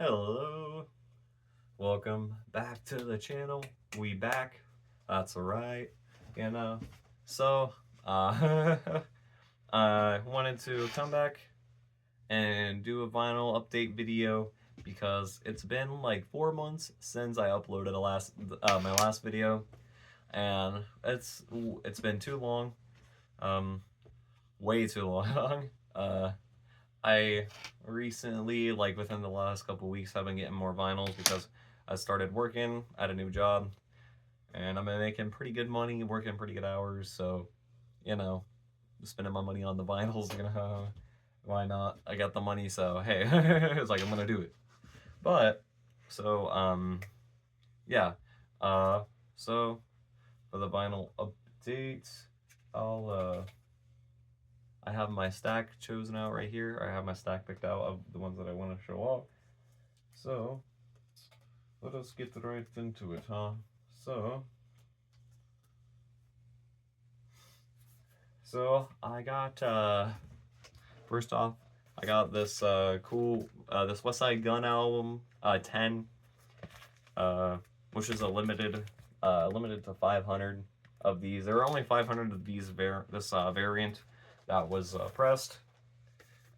Hello, welcome back to the channel. We back. That's right. You know. So, uh, I wanted to come back and do a vinyl update video because it's been like 4 months since I uploaded my last video, and it's been too long, um, way too long. uh, I recently, like within the last couple weeks, have been getting more vinyls because I started working at a new job and I'm making pretty good money, working pretty good hours. So, you know, spending my money on the vinyls, why not? I got the money, so hey, it's like I'm gonna do it. But, so, yeah. Uh, so for the vinyl updates, I'll, I have my stack chosen out right here. I have my stack picked out of the ones that I want to show off. So, let us get right into it, huh? So I got, first off, I got this this Westside Gunn album, 10, which is a limited to 500 of these. There were only 500 of this variant that was pressed.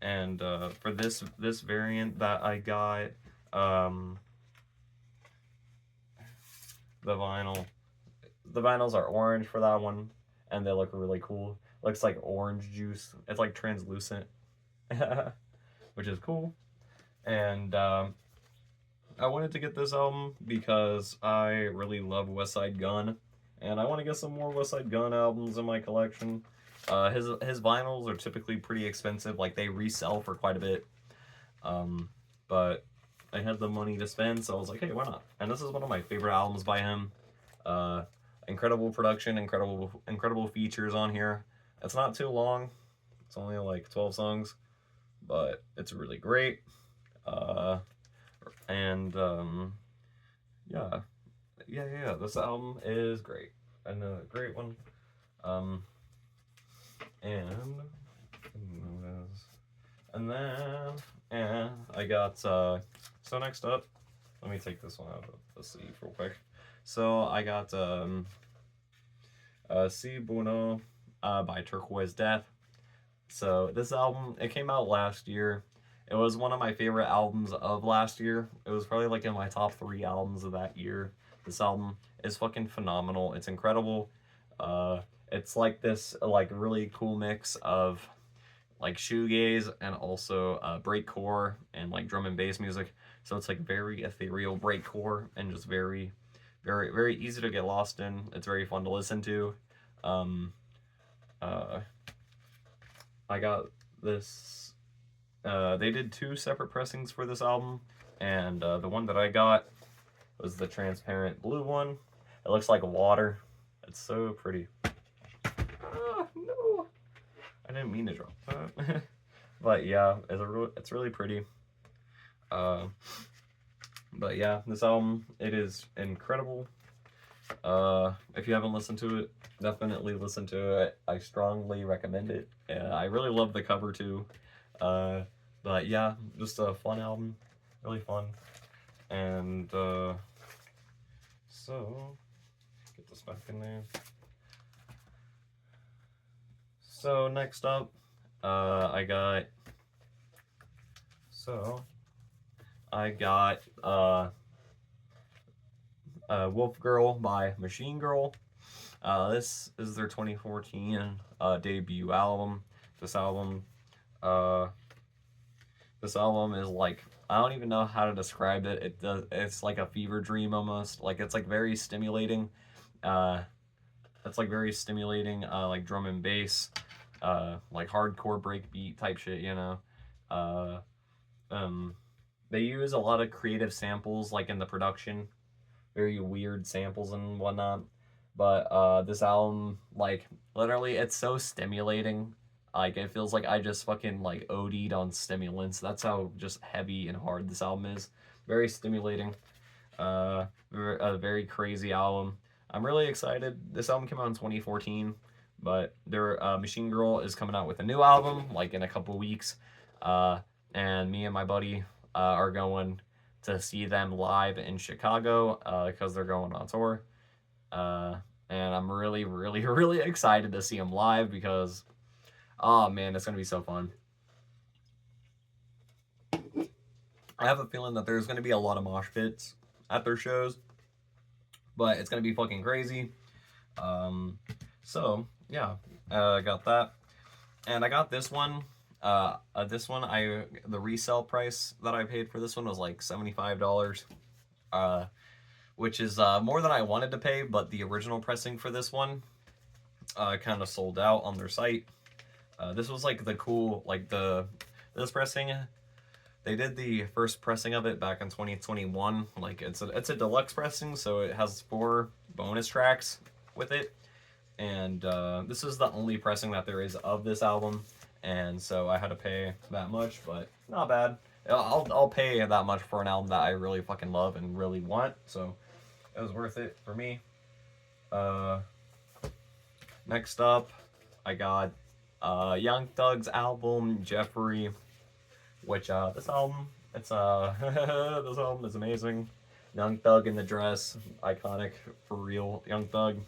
And for this variant that I got, the vinyls are orange for that one, and they look really cool. Looks like orange juice. It's like translucent, which is cool. And I wanted to get this album because I really love Westside Gunn, and I want to get some more Westside Gunn albums in my collection. His vinyls are typically pretty expensive, like they resell for quite a bit. But I had the money to spend, so I was like, hey, why not? And this is one of my favorite albums by him. Uh, Incredible production, incredible features on here. It's not too long. It's only like 12 songs, but it's really great. And yeah, This album is great. A great one. Um, and and then I got so next up, let me take this one out of the sleeve real quick. So I got Si Buono by Turquoise Death. So this album, it came out last year. It was one of my favorite albums of last year. It was probably like in my top 3 albums of that year. This album is fucking phenomenal. It's incredible. It's like this like really cool mix of like shoegaze and also breakcore and like drum and bass music. So it's like very ethereal breakcore and just very easy to get lost in. It's very fun to listen to. Uh, I got this. They did 2 separate pressings for this album, and the one that I got was the transparent blue one. It looks like water. It's so pretty. Ah, no, I didn't mean to drop that. But yeah, it's really pretty. But yeah, this album, it is incredible. If you haven't listened to it, definitely listen to it. I strongly recommend it. I really love the cover too. But yeah, just a fun album, really fun. And so get this back in there. So next up, I got Wolf Girl by Machine Girl. This is their 2014 debut album. This album, uh, this album is like, I don't even know how to describe it. It's like a fever dream almost. Like it's like very stimulating. It's like very stimulating, like drum and bass, like hardcore breakbeat type shit. Uh, they use a lot of creative samples like in the production, very weird samples and whatnot. But this album, like literally, it's so stimulating. Like it feels like I just fucking like OD'd on stimulants. That's how just heavy and hard this album is. Very stimulating. A very crazy album. I'm really excited. This album came out in 2014, but their Machine Girl is coming out with a new album like in a couple weeks. And me and my buddy are going to see them live in Chicago because they're going on tour. And I'm really, really, really excited to see them live because, oh man, it's gonna be so fun. I have a feeling that there's gonna be a lot of mosh pits at their shows, but it's gonna be fucking crazy. So yeah, I got that, and I got this one. This one, the resale price that I paid for this one was like $75. Which is more than I wanted to pay, but the original pressing for this one kind of sold out on their site. This was like the cool, like this pressing. They did the first pressing of it back in 2021. Like it's a deluxe pressing, so it has 4 bonus tracks with it, and this is the only pressing that there is of this album, and so I had to pay that much, but not bad. I'll pay that much for an album that I really fucking love and really want, so it was worth it for me. Next up, I got Young Thug's album Jeffrey, which this album this album is amazing. Young Thug in the dress, iconic for real. Young Thug,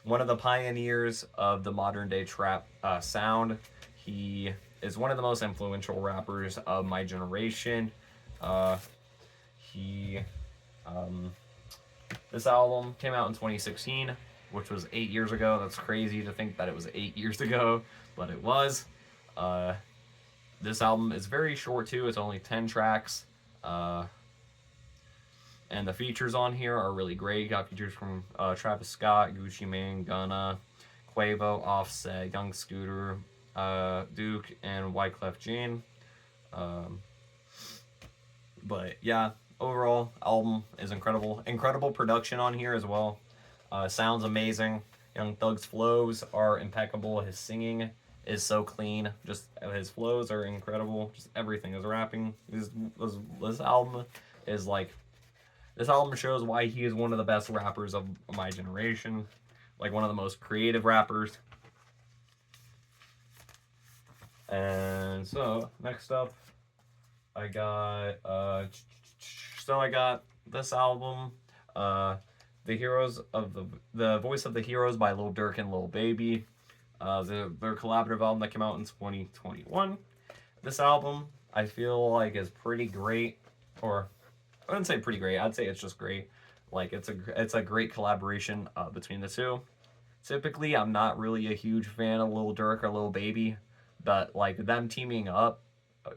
one of the pioneers of the modern day trap sound. He is one of the most influential rappers of my generation. This album came out in 2016, which was 8 years ago. That's crazy to think that it was 8 years ago, but it was. This album is very short too. It's only 10 tracks. And the features on here are really great. You got features from Travis Scott, Gucci Mane, Gunna, Quavo, Offset, Young Scooter, Duke, and Wyclef Jean. But yeah, overall, album is incredible. Incredible production on here as well. Sounds amazing. Young Thug's flows are impeccable. His singing is so clean. Just his flows are incredible. Just everything. His rapping. This album is like... This album shows why he is one of the best rappers of my generation. Like one of the most creative rappers. And so, next up, I got this album, the Heroes of the Voice of the Heroes by Lil Durk and Lil Baby. Their collaborative album that came out in 2021. This album I feel like is pretty great, or I wouldn't say pretty great. I'd say it's just great. Like it's a great collaboration between the two. Typically, I'm not really a huge fan of Lil Durk or Lil Baby, but like them teaming up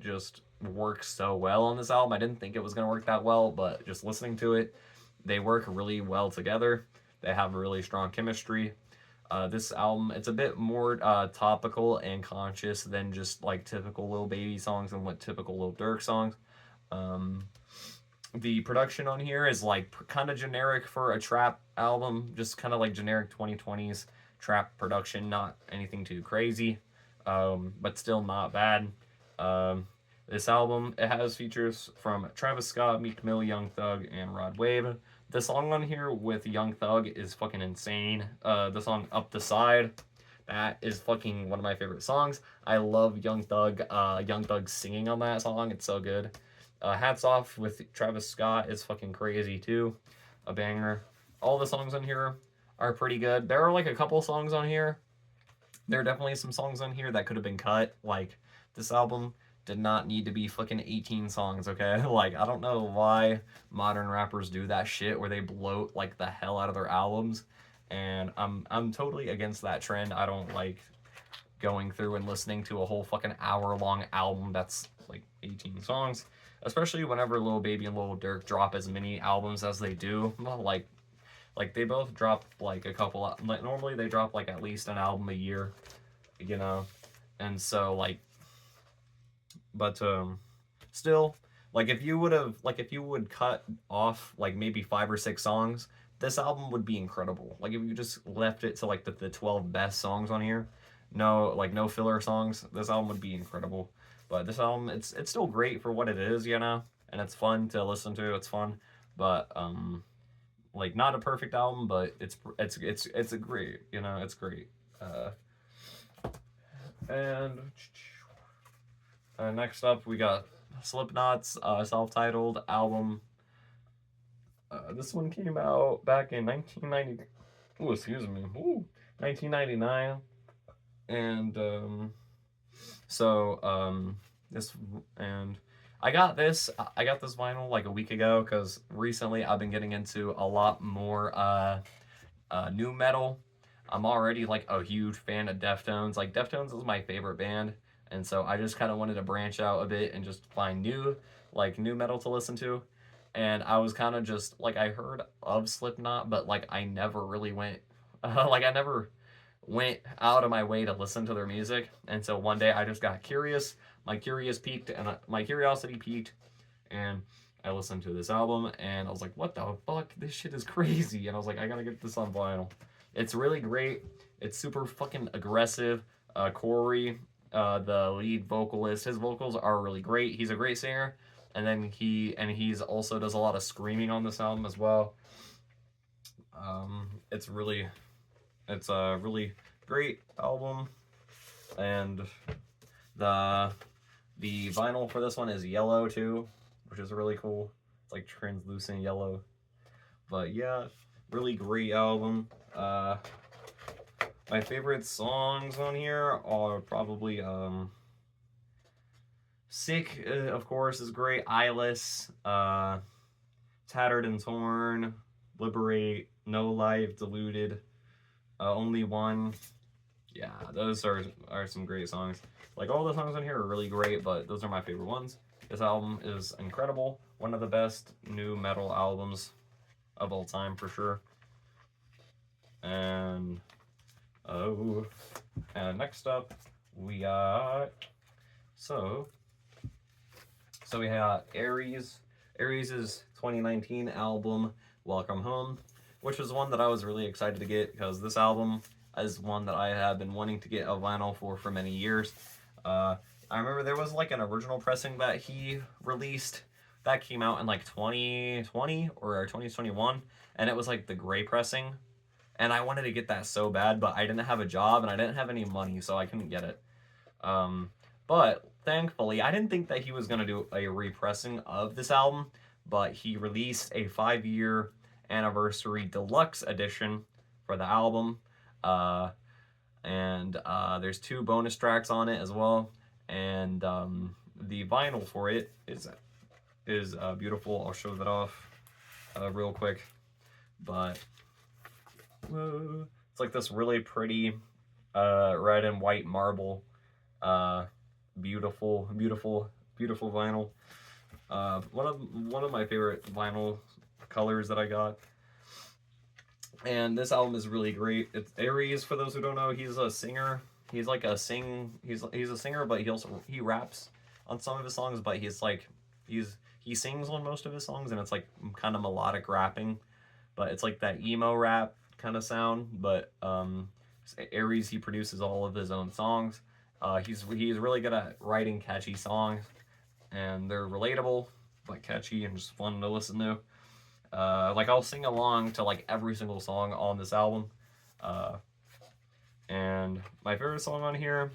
just works so well on this album. I didn't think it was gonna work that well, but just listening to it, they work really well together. They have a really strong chemistry. This album, it's a bit more topical and conscious than just like typical Lil Baby songs and what typical Lil Durk songs. The production on here is like kind of generic for a trap album, just kind of like generic 2020s trap production, not anything too crazy, but still not bad. This album, it has features from Travis Scott, Meek Mill, Young Thug, and Rod Wave. The song on here with Young Thug is fucking insane. The song Up the Side, that is fucking one of my favorite songs. I love Young Thug singing on that song. It's so good. Hats Off with Travis Scott is fucking crazy too. A banger. All the songs on here are pretty good. There are like a couple songs on here. There are definitely some songs on here that could have been cut. Like, this album did not need to be fucking 18 songs, okay? Like, I don't know why modern rappers do that shit where they bloat like the hell out of their albums. And I'm totally against that trend. I don't like going through and listening to a whole fucking hour-long album that's like 18 songs. Especially whenever Lil Baby and Lil Durk drop as many albums as they do. Like they both drop like a couple, like normally they drop like at least an album a year, you know? And so like, but still, like if you would cut off like maybe 5 or 6 songs, this album would be incredible. Like if you just left it to like the 12 best songs on here, no filler songs, this album would be incredible. But this album, it's still great for what it is, you know, and it's fun to listen to. It's fun, but like not a perfect album, but it's a great, you know, it's great. And next up we got Slipknot's self-titled album. This one came out back in 1990. Oh, excuse me. Ooh, 1999. And so this and I got this vinyl like a week ago because recently I've been getting into a lot more new metal. I'm already like a huge fan of Deftones. Like Deftones is my favorite band, and so I just kind of wanted to branch out a bit and just find new metal to listen to. And I was kind of just like I heard of Slipknot, but like I never really went like I never went out of my way to listen to their music. And so one day I just got curious. My curiosity peaked, and I listened to this album, and I was like, "What the fuck? This shit is crazy!" And I was like, "I gotta get this on vinyl." It's really great. It's super fucking aggressive. Corey, the lead vocalist, his vocals are really great. He's a great singer, and then he's also does a lot of screaming on this album as well. It's really it's a really great album, and the the vinyl for this one is yellow too, which is really cool. It's like translucent yellow. But yeah, really great album. My favorite songs on here are probably Sick, of course, is great. Eyeless, Tattered and Torn, Liberate, No Life, Deluded, Only One. Yeah, those are some great songs. Like all the songs on here are really great, but those are my favorite ones. This album is incredible. One of the best new metal albums of all time for sure. And oh, and next up we got so we have Aries. Aries' 2019 album Welcome Home, which was one that I was really excited to get because this album is one that I have been wanting to get a vinyl for many years. I remember there was like an original pressing that he released that came out in like 2020 or 2021, and it was like the gray pressing, and I wanted to get that so bad, but I didn't have a job and I didn't have any money, so I couldn't get it. But thankfully, I didn't think that he was going to do a repressing of this album, but he released a 5-year anniversary deluxe edition for the album. And there's 2 bonus tracks on it as well. And the vinyl for it is beautiful. I'll show that off real quick. But it's like this really pretty red and white marble. Beautiful vinyl. One of my favorite vinyl colors that I got. And this album is really great. It's Aries, for those who don't know, he's a singer. He's like a he's a singer, but he raps on some of his songs, but he sings on most of his songs, and it's like kind of melodic rapping, but it's like that emo rap kind of sound. But Aries, he produces all of his own songs. He's really good at writing catchy songs, and they're relatable, but catchy and just fun to listen to. Like I'll sing along to like every single song on this album. And my favorite song on here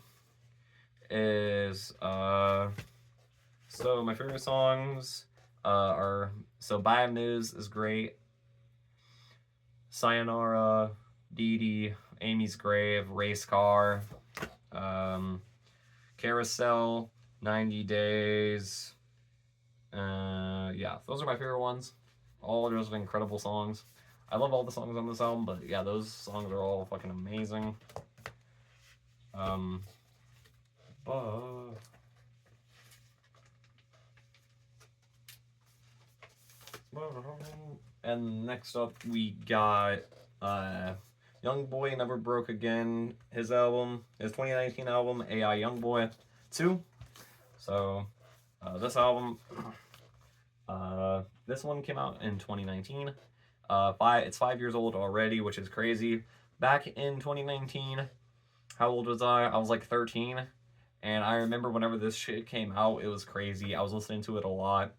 is so my favorite songs are Bad News is great. Sayonara, Dee Dee, Amy's Grave, Race Car, Carousel, 90 Days. Yeah, those are my favorite ones. All just incredible songs. I love all the songs on this album, but yeah, those songs are all fucking amazing. And next up we got Youngboy Never Broke Again, his 2019 album, AI Youngboy 2. So this album, this one came out in 2019. It's 5 years old already, which is crazy. Back in 2019, how old was I? I was like 13, and I remember whenever this shit came out, it was crazy. I was listening to it a lot,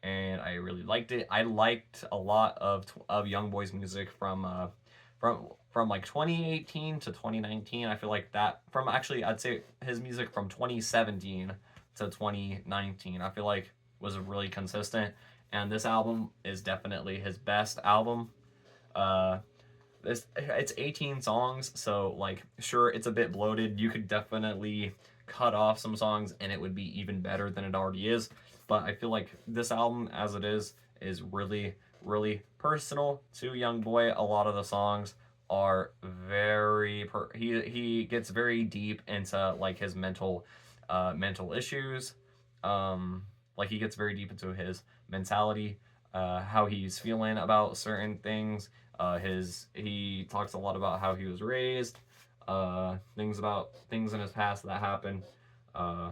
and I really liked it. I liked a lot of Youngboy's music from like 2018 to 2019. I feel like that from actually I'd say his music from 2017 to 2019. I feel like was really consistent, and this album is definitely his best album. Uh, it's 18 songs, so like sure it's a bit bloated. You could definitely cut off some songs and it would be even better than it already is. But I feel like this album as it is really really personal to Youngboy. A lot of the songs are he gets very deep into like his mental issues. Like he gets very deep into his mentality, how he's feeling about certain things. He talks a lot about how he was raised, things in his past that happened, uh,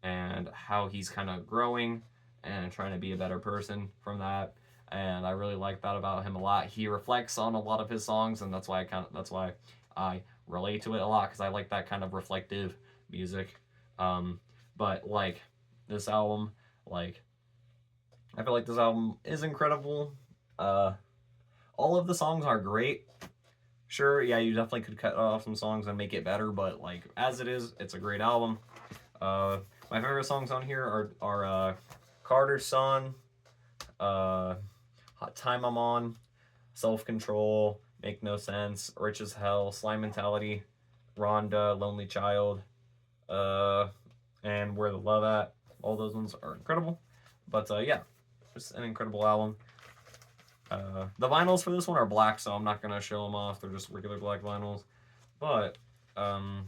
and how he's kind of growing and trying to be a better person from that. And I really like that about him a lot. He reflects on a lot of his songs, and that's why I relate to it a lot because I like that kind of reflective music. Um, but like this album, like I feel like this album is incredible. All of the songs are great. Sure, yeah, you definitely could cut off some songs and make it better, but like as it is, it's a great album. Uh, my favorite songs on here are Carter's Son, Hot Time I'm On, Self Control, Make No Sense, Rich as Hell, Slime Mentality, Rhonda, Lonely Child, uh, and Where the Love At. All those ones are incredible. But yeah, it's an incredible album. The vinyls for this one are black, so I'm not gonna show them off. They're just regular black vinyls. But I'll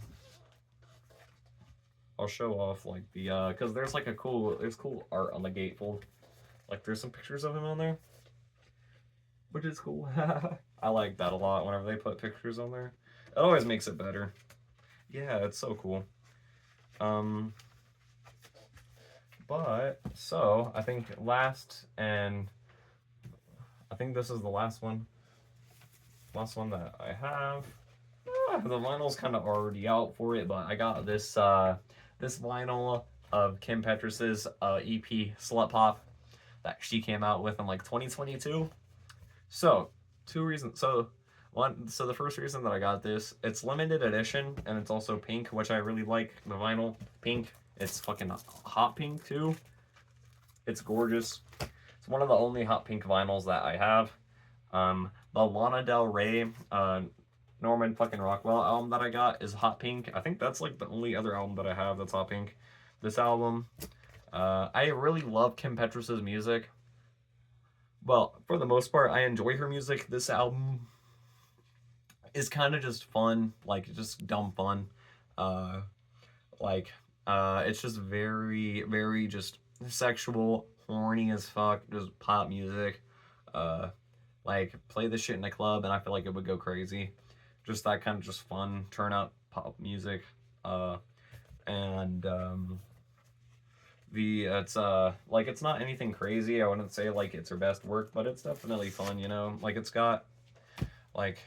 show off like the because there's like there's cool art on the gatefold. Like there's some pictures of him on there, which is cool. I like that a lot whenever they put pictures on there. It always makes it better. Yeah, it's so cool. But so I think I think this is the last one that I have. The vinyl's kind of already out for it, but I got this this vinyl of Kim Petras's EP Slut Pop that she came out with in like 2022. So two reasons. So the first reason that I got this, it's limited edition and it's also pink, which I really like. The vinyl pink. It's fucking hot pink too. It's gorgeous. It's one of the only hot pink vinyls that I have. The Lana Del Rey, Norman fucking Rockwell album that I got is hot pink. I think that's like the only other album that I have that's hot pink. This album, I really love Kim Petras's music. Well, for the most part, I enjoy her music. This album is kind of just fun, like just dumb fun. Uh, it's just very, very just sexual, horny as fuck, just pop music. Like play this shit in a club and I feel like it would go crazy. Just that kind of just fun, turn up pop music. And the it's like it's not anything crazy. I wouldn't say like it's her best work, but it's definitely fun, you know. Like it's got like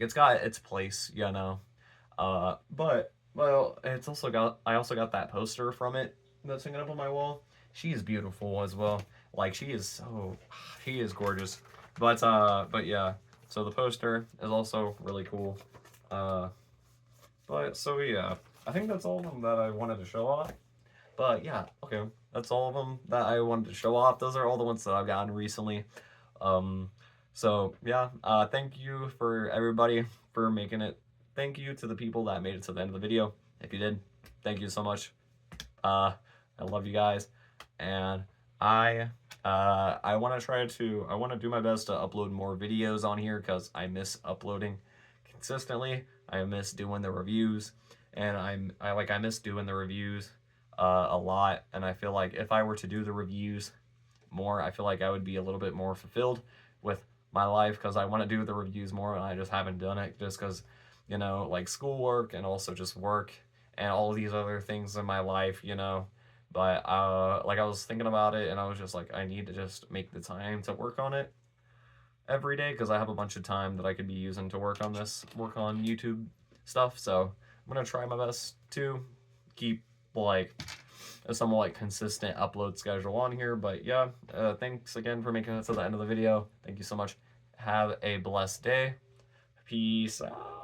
it's got its place, you know. But well, it's also got I also got that poster from it that's hanging up on my wall. She is beautiful as well. Like she is gorgeous. But yeah. So the poster is also really cool. But so yeah, I think that's all of them that I wanted to show off. But yeah, okay, that's all of them that I wanted to show off. Those are all the ones that I've gotten recently. So yeah, thank you for everybody for making it. Thank you to the people that made it to the end of the video. If you did, thank you so much. I love you guys, and I want to do my best to upload more videos on here because I miss uploading consistently. I miss doing the reviews, and I miss doing the reviews a lot. And I feel like if I were to do the reviews more, I feel like I would be a little bit more fulfilled with my life because I want to do the reviews more, and I just haven't done it just because, you know, like schoolwork and also just work and all these other things in my life, you know. But like I was thinking about it and I was just like, I need to just make the time to work on it every day because I have a bunch of time that I could be using to work on YouTube stuff. So I'm gonna try my best to keep like a somewhat like consistent upload schedule on here. But yeah, thanks again for making it to the end of the video. Thank you so much. Have a blessed day. Peace out.